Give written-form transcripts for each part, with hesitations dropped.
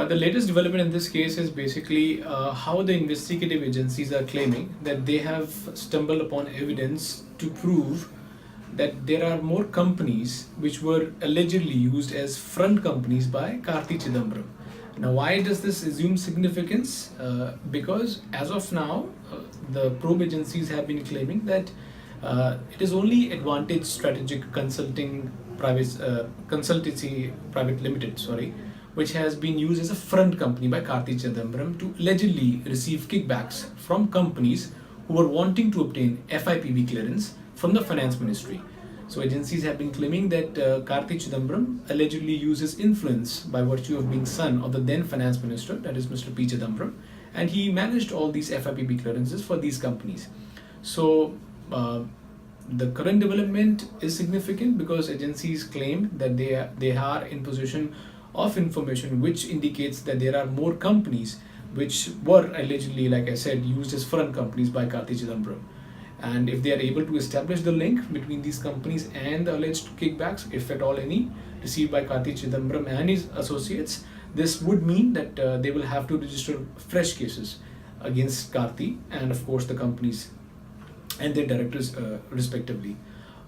The latest development in this case is basically how the investigative agencies are claiming that they have stumbled upon evidence to prove that there are more companies which were allegedly used as front companies by Karti Chidambaram. Now, why does this assume significance? Because as of now, the probe agencies have been claiming that it is only Advantage Strategic Consultancy Private Limited, which has been used as a front company by Karti Chidambaram to allegedly receive kickbacks from companies who were wanting to obtain FIPB clearance from the Finance Ministry. So agencies have been claiming that Karti Chidambaram allegedly uses influence by virtue of being son of the then Finance Minister, that is Mr. P. Chidambaram, and he managed all these FIPB clearances for these companies. So the current development is significant because agencies claim that they are in possession of information which indicates that there are more companies which were allegedly, like I said, used as front companies by Karti Chidambaram. And if they are able to establish the link between these companies and the alleged kickbacks, if at all any, received by Karti Chidambaram and his associates, this would mean that they will have to register fresh cases against Karti and of course the companies and their directors respectively.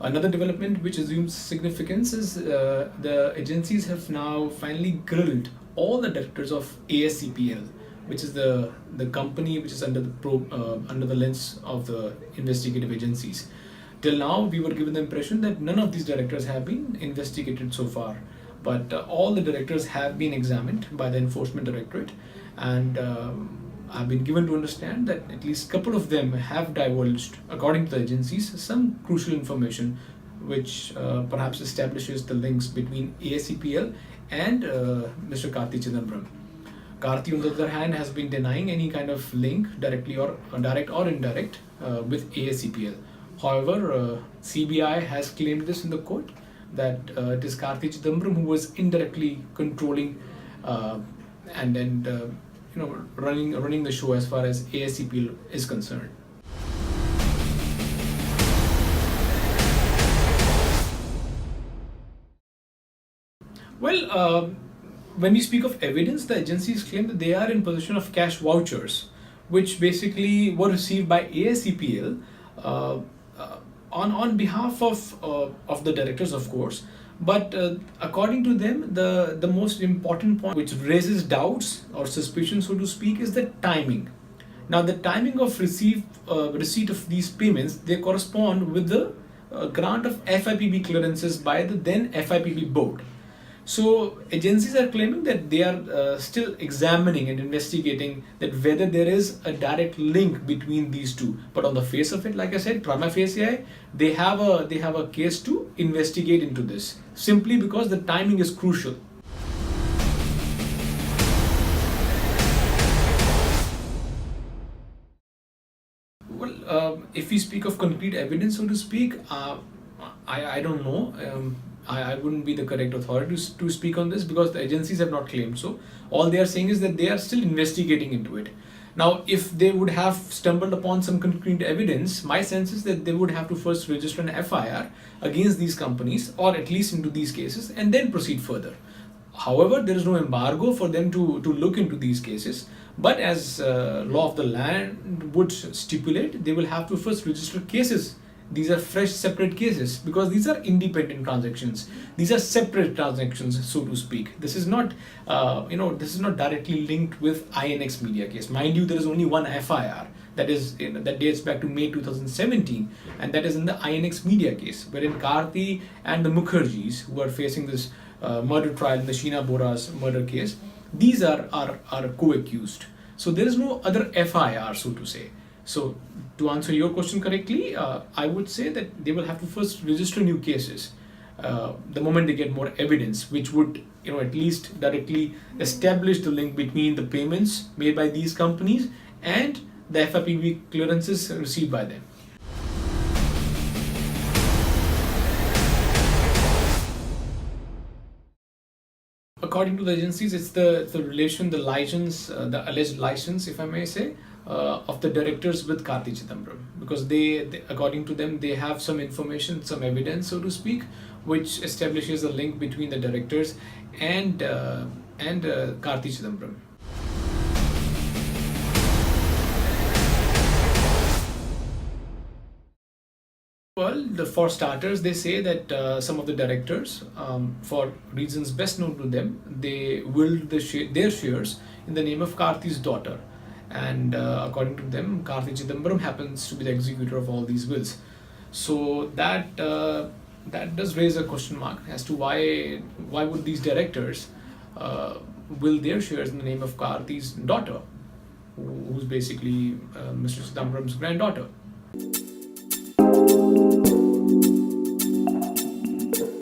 Another development which assumes significance is the agencies have now finally grilled all the directors of ASCPL, which is the company which is under the lens of the investigative agencies. Till now, we were given the impression that none of these directors have been investigated so far, but all the directors have been examined by the Enforcement Directorate, and I've been given to understand that at least a couple of them have divulged, according to the agencies, some crucial information which perhaps establishes the links between ASCPL and Mr. Karti Chidambaram. Karti, on the other hand, has been denying any kind of link, directly or direct or indirect, with ASCPL. However, CBI has claimed this in the court that it is Karti Chidambaram who was indirectly controlling and running the show as far as ASCPL is concerned. Well, when we speak of evidence, the agencies claim that they are in possession of cash vouchers, which basically were received by ASCPL on behalf of the directors, of course. But according to them, the most important point which raises doubts or suspicions, so to speak, is the timing. Now, the timing of receipt of these payments, they correspond with the grant of FIPB clearances by the then FIPB board. So agencies are claiming that they are still examining and investigating that whether there is a direct link between these two. But on the face of it, like I said, prima facie, they have a case to investigate into this, simply because the timing is crucial. Well, if we speak of concrete evidence, so to speak, I don't know. I wouldn't be the correct authority to speak on this because the agencies have not claimed so. All they are saying is that they are still investigating into it. Now, if they would have stumbled upon some concrete evidence, my sense is that they would have to first register an FIR against these companies, or at least into these cases, and then proceed further. However, there is no embargo for them to look into these cases, but as law of the land would stipulate, they will have to first register cases. These are fresh, separate cases because these are independent transactions. These are separate transactions, so to speak. This is not, this is not directly linked with INX Media case. Mind you, there is only one FIR that dates back to May 2017, and that is in the INX Media case, wherein Karti and the Mukherjees, who are facing this murder trial in the Sheena Bora's murder case, these are co-accused. So there is no other FIR, so to say. So to answer your question correctly, I would say that they will have to first register new cases the moment they get more evidence, which would at least directly establish the link between the payments made by these companies and the FIPB clearances received by them. According to the agencies, it's the relation, the license, the alleged license, if I may say, of the directors with Karti Chidambaram, because they, according to them, they have some information, some evidence, so to speak, which establishes a link between the directors and and Karti Chidambaram. Well, for starters, they say that some of the directors, for reasons best known to them, they willed their shares in the name of Karti's daughter. And according to them, Karti Chidambaram happens to be the executor of all these wills. So that does raise a question mark as to why would these directors will their shares in the name of Karti's daughter, who's basically Mr. Chidambaram's granddaughter.